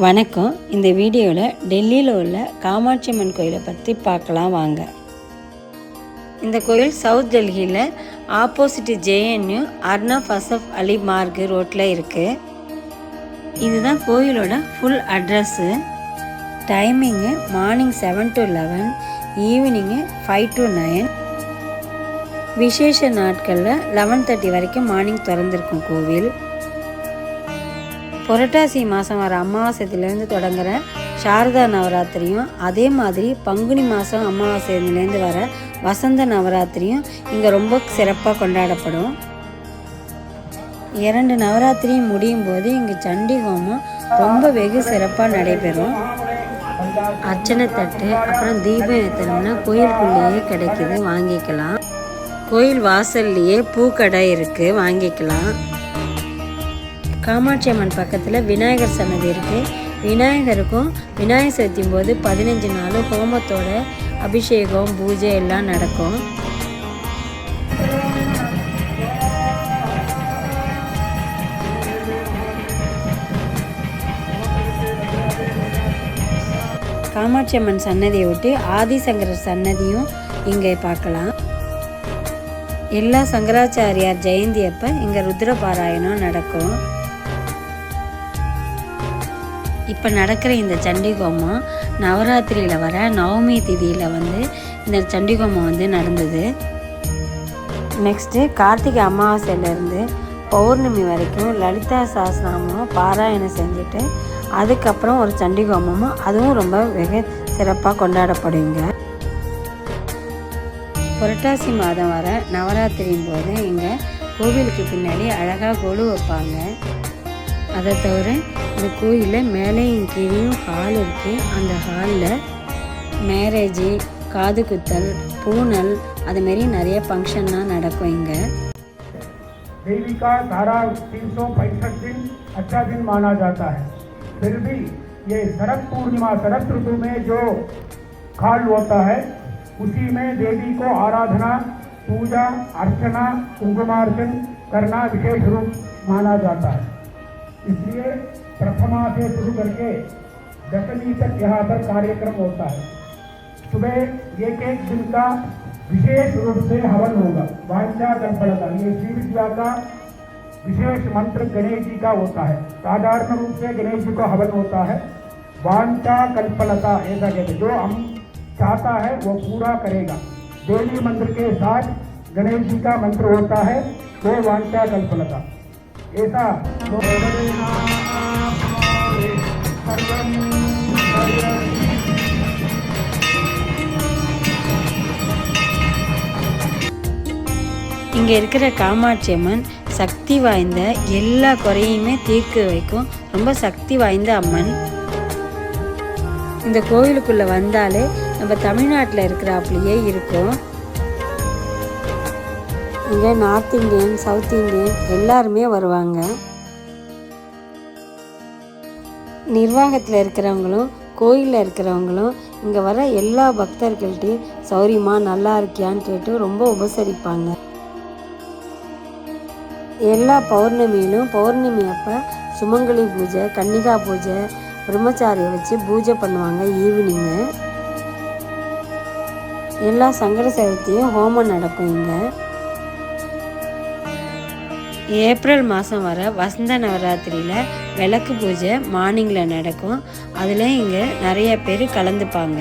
வணக்கம். இந்த வீடியோவில் டெல்லியில் உள்ள காமாட்சி அம்மன் கோயிலை பற்றி பார்க்கலாம் வாங்க. இந்த கோயில் சவுத் டெல்லியில் ஆப்போசிட் JNU அர்னாப் அசஃப் அலி மார்க் ரோட்டில் இருக்குது. இதுதான் கோயிலோட full address. Timing morning 7 to 11, evening 5 to 9. விசேஷ நாட்களில் 11:30 வரைக்கும் மார்னிங் திறந்திருக்கும் கோவில். புரட்டாசி மாதம் வர அமாவாசையிலேருந்து தொடங்குகிற சாரதா நவராத்திரியும், அதே மாதிரி பங்குனி மாதம் அமாவாசையிலேருந்து வர வசந்த நவராத்திரியும் இங்கே ரொம்ப சிறப்பாக கொண்டாடப்படும். 2 நவராத்திரியும் முடியும் போது இங்கே சண்டி ஹோமம் ரொம்ப வெகு சிறப்பாக நடைபெறும். அர்ச்சனை தட்டு அப்புறம் தீபம் ஏற்றணும்னா கோயிலுக்குள்ளேயே கிடைக்கிது, வாங்கிக்கலாம். கோயில் வாசல்லையே பூக்கடை இருக்குது, வாங்கிக்கலாம். காமாட்சி அம்மன் பக்கத்தில் விநாயகர் சன்னதி இருக்குது. விநாயகருக்கும் விநாயகர் சதுர்த்தியும் போது 15 நாள் ஹோமத்தோட அபிஷேகம் பூஜை எல்லாம் நடக்கும். காமாட்சி அம்மன் சன்னதியை விட்டு ஆதிசங்கரர் சன்னதியும் இங்கே பார்க்கலாம். எல்லா சங்கராச்சாரியார் ஜெயந்தி அப்போ இங்கே ருத்ரபாராயணம் நடக்கும். இப்போ நடக்கிற இந்த சண்டிகோமம் நவராத்திரியில் வர நவமி திதியில் இந்த சண்டிகோமம் நடந்தது. நெக்ஸ்ட்டு கார்த்திகை அமாவாசையிலேருந்து பௌர்ணமி வரைக்கும் லலிதா சஹஸ்ரநாமம் பாராயணம் செஞ்சுட்டு அதுக்கப்புறம் ஒரு சண்டிகோமமும் அதுவும் ரொம்ப வெகு சிறப்பாக கொண்டாடப்படுங்க. புரட்டாசி மாதம் வர நவராத்திரியின் போது இங்கே கோவிலுக்கு பின்னாடி அழகாக கொலு வைப்பாங்க. அதை தவிர இந்த கோயிலில் மேலேயும் கீழேயும் ஹால் இருக்குது. அந்த ஹாலில் மேரேஜு, காது குத்தல், பூனல் அதுமாரி நிறைய ஃபங்க்ஷன்லாம் நடக்கும். இங்கே देवी का सारा 365 दिन अच्छा दिन माना जाता है. फिर भी ये शरद पूर्णिमा शरद ऋतु में जो खाल होता है उसी में देवी को आराधना, पूजा, अर्चना, कुंकुमार्चन करना विशेष रूप माना जाता है. इसलिए प्रथमा से शुरू करके दशमी तक यहाँ पर कार्यक्रम होता है. सुबह एक दिन का विशेष रूप से हवन होगा. वांछा कल्पलता, ये शिव जी का विशेष मंत्र गणेश जी का होता है. साधारण रूप से गणेश जी को हवन होता है. वांछा कल्पलता ऐसा कहते, जो हम चाहता है वो पूरा करेगा. देवी मंत्र के साथ गणेश जी का मंत्र होता है, वो वांछा कल्पलता ऐसा. இங்கே இருக்கிற காமாட்சி அம்மன் சக்தி வாய்ந்த, எல்லா குறையுமே தீர்க்க வைக்கும் ரொம்ப சக்தி வாய்ந்த அம்மன். இந்த கோயிலுக்குள்ளே வந்தாலே நம்ம தமிழ்நாட்டில் இருக்கிறாப்புலையே இருக்கும். இங்கே நார்த் இந்தியன், சவுத் இந்தியன் எல்லாருமே வருவாங்க. நிர்வாகத்தில் இருக்கிறவங்களும் கோயிலில் இருக்கிறவங்களும் இங்கே வர எல்லா பக்தர்கள்ட்டையும் சௌரியமா நல்லா இருக்கியான்னு கேட்டு ரொம்ப உபசரிப்பாங்க. எல்லா பௌர்ணமியிலும் பௌர்ணமி அப்போ சுமங்கலி பூஜை, கன்னிகா பூஜை, பிரம்மச்சாரியை வச்சு பூஜை பண்ணுவாங்க. ஈவினிங்கு எல்லா சங்கர சதுர்த்தியும் ஹோமம் நடக்கும். இங்கே ஏப்ரல் மாதம் வர வசந்த நவராத்திரியில் விளக்கு பூஜை மார்னிங்கில் நடக்கும். அதில் இங்கே நிறைய பேர் கலந்துப்பாங்க.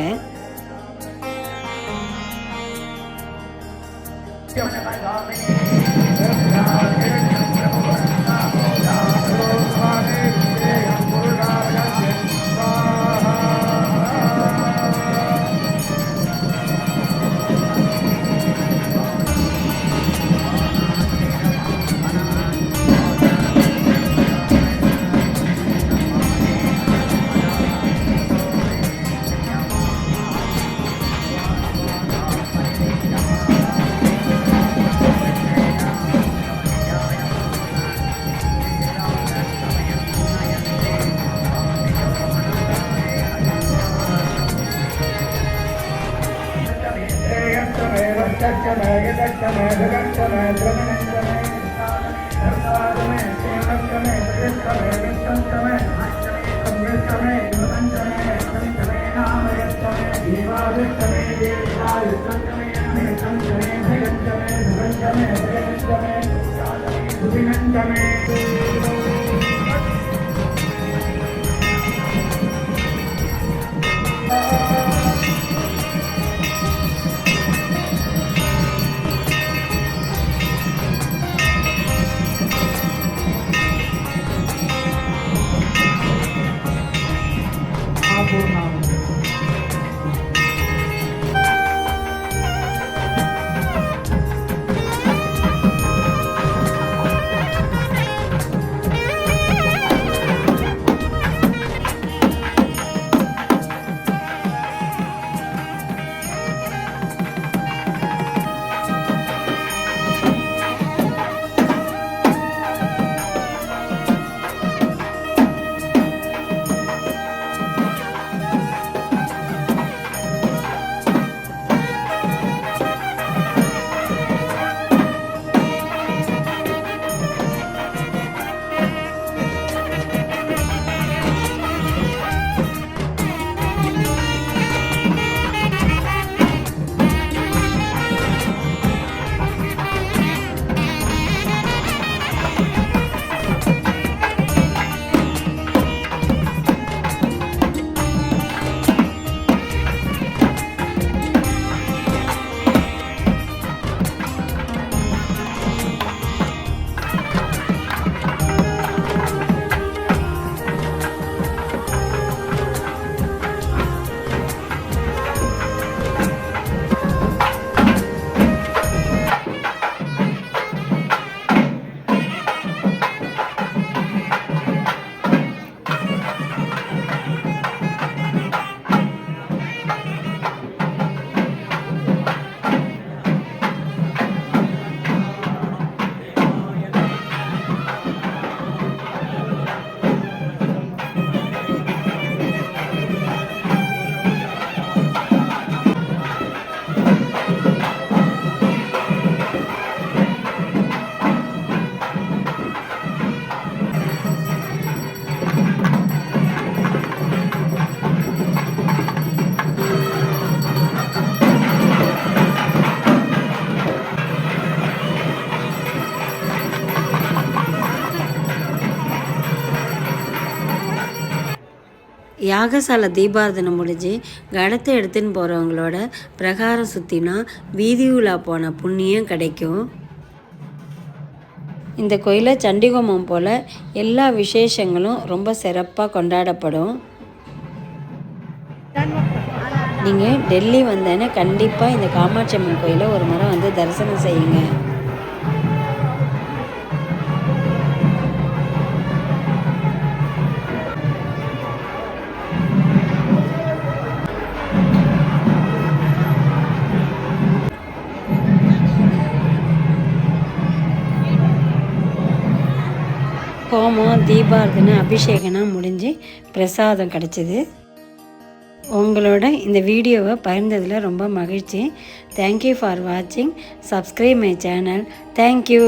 யாகசாலை தீபாரதனை முடிஞ்சு கடத்தை எடுத்துன்னு போகிறவங்களோட பிரகாரம் சுற்றினா வீதி உலா போன புண்ணியம் கிடைக்கும். இந்த கோயிலில் சண்டிகோமம் போல் எல்லா விசேஷங்களும் ரொம்ப சிறப்பாக கொண்டாடப்படும். நீங்கள் டெல்லி வந்தேன்னா கண்டிப்பாக இந்த காமாட்சி அம்மன் கோயிலை ஒரு முறை வந்து தரிசனம் செய்யுங்க. ஹோமம் தீபாரதனை அபிஷேகம்னா முடிஞ்சு பிரசாதம் கிடச்சிது. உங்களோட இந்த வீடியோவை பகிர்ந்ததில் ரொம்ப மகிழ்ச்சி. தேங்க்யூ ஃபார் வாட்சிங். Subscribe my channel. தேங்க்யூ.